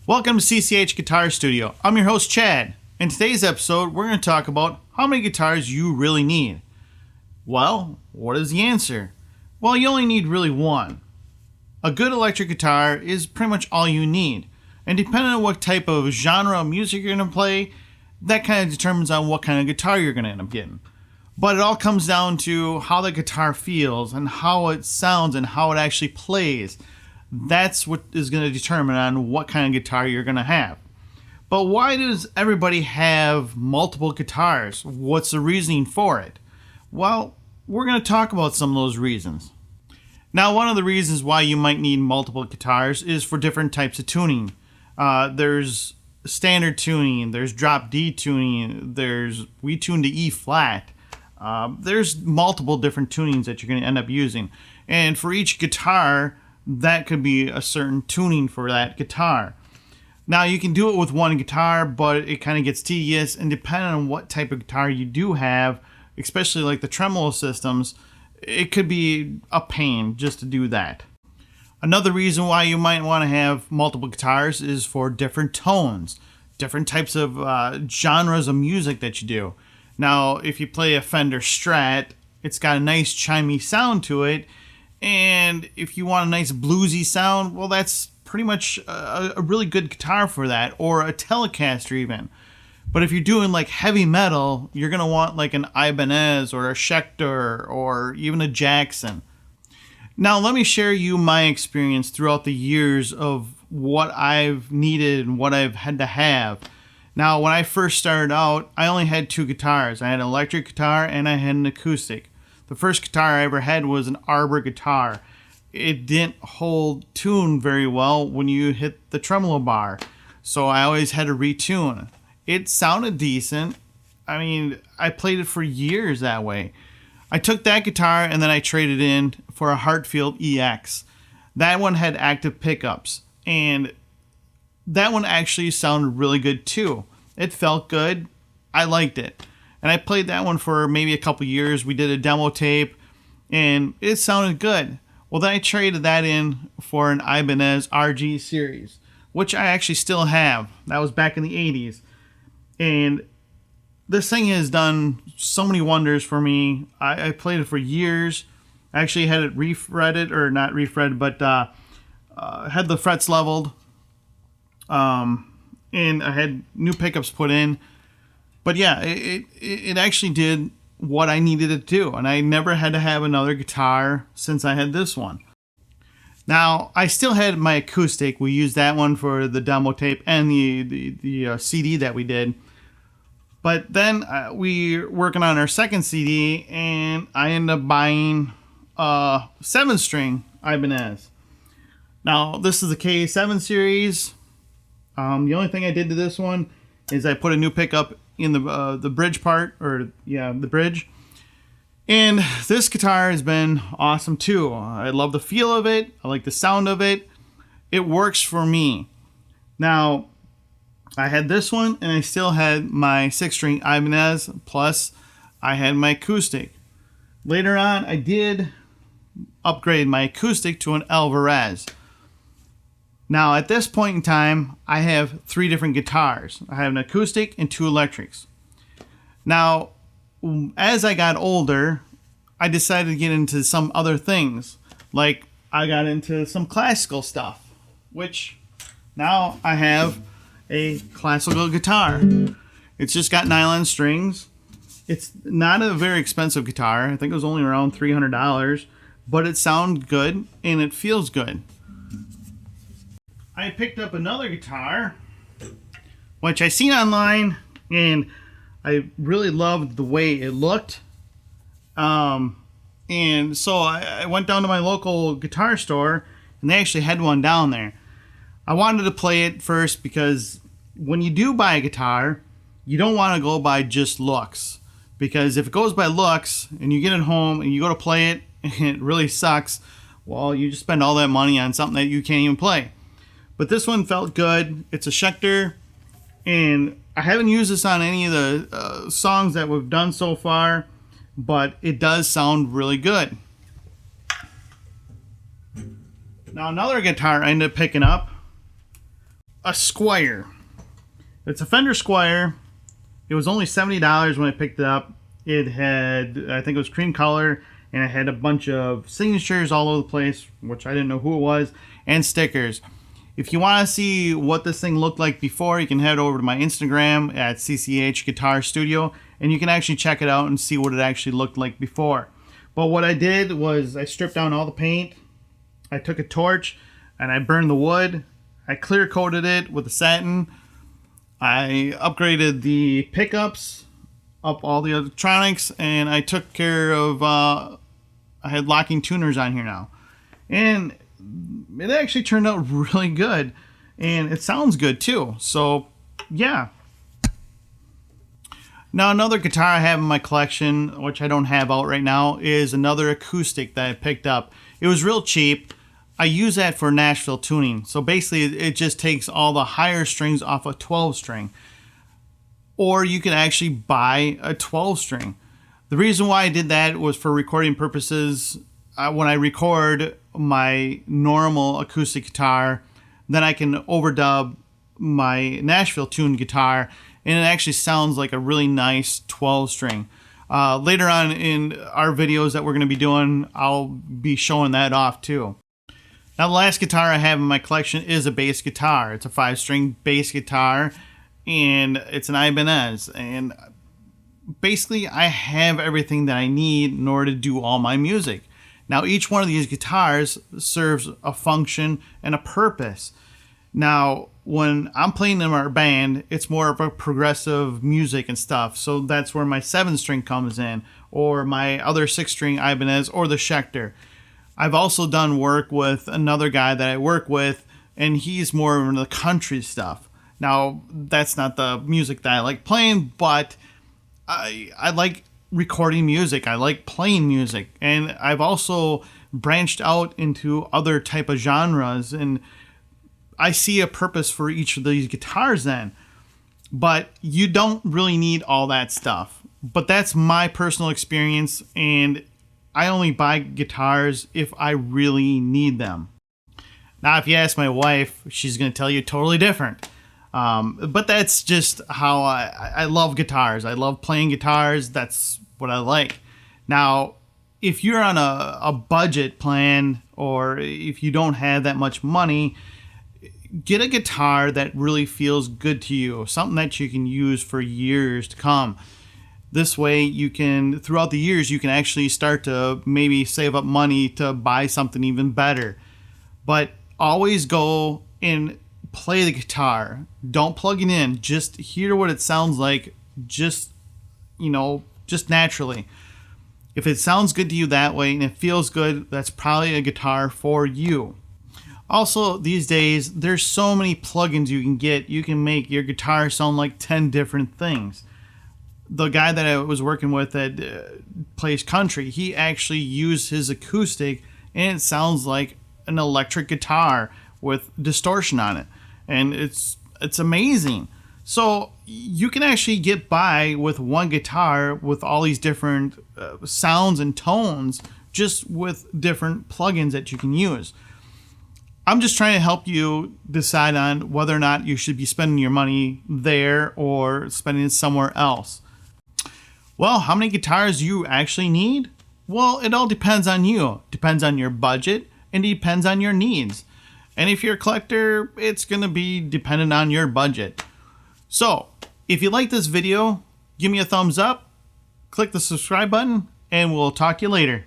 Welcome to CCH Guitar Studio. I'm your host Chad. In today's episode, we're going to talk about how many guitars you really need. Well, what is the answer? Well, you only need really one. A good electric guitar is pretty much all you need. And depending on what type of genre of music you're going to play, that kind of determines on what kind of guitar you're going to end up getting. But it all comes down to how the guitar feels and how it sounds and how it actually plays. That's what is going to determine on what kind of guitar you're going to have. But why does everybody have multiple guitars? What's the reasoning for it? Well, we're going to talk about some of those reasons. Now, one of the reasons why you might need multiple guitars is for different types of tuning. There's standard tuning, there's drop D tuning, we tune to E flat. There's multiple different tunings that you're going to end up using. And for each guitar, that could be a certain tuning for that guitar. Now, you can do it with one guitar, but it kind of gets tedious, and depending on what type of guitar you do have, especially like the tremolo systems, it could be a pain just to do that. Another reason why you might want to have multiple guitars is for different tones, different types of genres of music that you do. Now, if you play a Fender Strat, it's got a nice chimey sound to it. And if you want a nice bluesy sound, well, that's pretty much a really good guitar for that, or a Telecaster even. But if you're doing like heavy metal, you're going to want like an Ibanez or a Schecter or even a Jackson. Now, let me share you my experience throughout the years of what I've needed and what I've had to have. Now, when I first started out, I only had two guitars. I had an electric guitar and I had an acoustic. The first guitar I ever had was an arbor guitar. It didn't hold tune very well when you hit the tremolo bar, so I always had to retune. It sounded decent. I mean, I played it for years that way. I took that guitar and then I traded in for a Hartfield EX. That one had active pickups, and that one actually sounded really good too. It felt good. I liked it. And I played that one for maybe a couple years. We did a demo tape, and it sounded good. Well, then I traded that in for an Ibanez RG series, which I actually still have. That was back in the 80s. And this thing has done so many wonders for me. I played it for years. I actually had it refretted, or not refretted, but had the frets leveled. And I had new pickups put in. But yeah, it actually did what I needed it to do, and I never had to have another guitar since I had this one. Now, I still had my acoustic. We used that one for the demo tape and the CD that we did. But then we were working on our second CD, and I ended up buying a 7-string Ibanez. Now, this is the K7 series. The only thing I did to this one is I put a new pickup in the bridge part, the bridge. And this guitar has been awesome too. I love the feel of it. I like the sound of it. It works for me. Now, I had this one, and I still had my 6-string Ibanez, plus I had my acoustic. Later on, I did upgrade my acoustic to an Alvarez. Now, at this point in time, I have 3 different guitars. I have an acoustic and 2 electrics. Now, as I got older, I decided to get into some other things. Like, I got into some classical stuff, which now I have a classical guitar. It's just got nylon strings. It's not a very expensive guitar. I think it was only around $300, but it sounds good and it feels good. I picked up another guitar, which I seen online, and I really loved the way it looked. And so I went down to my local guitar store, and they actually had one down there. I wanted to play it first because when you do buy a guitar, you don't want to go by just looks. Because if it goes by looks, and you get it home, and you go to play it, and it really sucks, well, you just spend all that money on something that you can't even play. But this one felt good. It's a Schecter, and I haven't used this on any of the songs that we've done so far, but it does sound really good. Now, another guitar I ended up picking up a Squire. It's a Fender Squire. It was only $70 when I picked it up. It had, I think it was cream color, and it had a bunch of signatures all over the place, which I didn't know who it was, and stickers. If you want to see what this thing looked like before, you can head over to my Instagram at CCH Guitar Studio, and you can actually check it out and see what it actually looked like before. But what I did was I stripped down all the paint, I took a torch, and I burned the wood. I clear coated it with a satin. I upgraded the pickups, up all the electronics, and I took care of, I had locking tuners on here now. And it actually turned out really good, and it sounds good too. So yeah. Now another guitar I have in my collection, which I don't have out right now, is another acoustic that I picked up. It was real cheap. I use that for Nashville tuning. So basically it just takes all the higher strings off a 12 string. Or you can actually buy a 12 string. The reason why I did that was for recording purposes. When I record my normal acoustic guitar, then I can overdub my Nashville tuned guitar, and it actually sounds like a really nice 12 string. Later on in our videos that we're going to be doing, I'll be showing that off too. Now the last guitar I have in my collection is a bass guitar. It's a 5-string bass guitar, and it's an Ibanez. And basically I have everything that I need in order to do all my music. Now each one of these guitars serves a function and a purpose. Now when I'm playing in our band, it's more of a progressive music and stuff. So that's where my 7-string comes in, or my other 6-string Ibanez, or the Schecter. I've also done work with another guy that I work with, and he's more into the country stuff. Now, that's not the music that I like playing, but I like recording music. I like playing music. And I've also branched out into other type of genres, and I see a purpose for each of these guitars then. But you don't really need all that stuff. But that's my personal experience, and I only buy guitars if I really need them. Now, if you ask my wife, she's going to tell you totally different. But that's just how I love guitars. I love playing guitars. That's what I like. Now, if you're on a budget plan, or if you don't have that much money, get a guitar that really feels good to you. Something that you can use for years to come. This way you can, throughout the years, you can actually start to maybe save up money to buy something even better. But always go and play the guitar. Don't plug it in. Just hear what it sounds like, just naturally. If it sounds good to you that way and it feels good, that's probably a guitar for you. Also, these days, there's so many plugins you can get. You can make your guitar sound like 10 different things. The guy that I was working with that plays country, he actually used his acoustic, and it sounds like an electric guitar with distortion on it, and it's amazing. So you can actually get by with one guitar with all these different sounds and tones, just with different plugins that you can use. I'm just trying to help you decide on whether or not you should be spending your money there or spending it somewhere else. Well, how many guitars do you actually need? Well, it all depends on you. Depends on your budget, and it depends on your needs. And if you're a collector, it's going to be dependent on your budget. So, if you like this video, give me a thumbs up, click the subscribe button, and we'll talk to you later.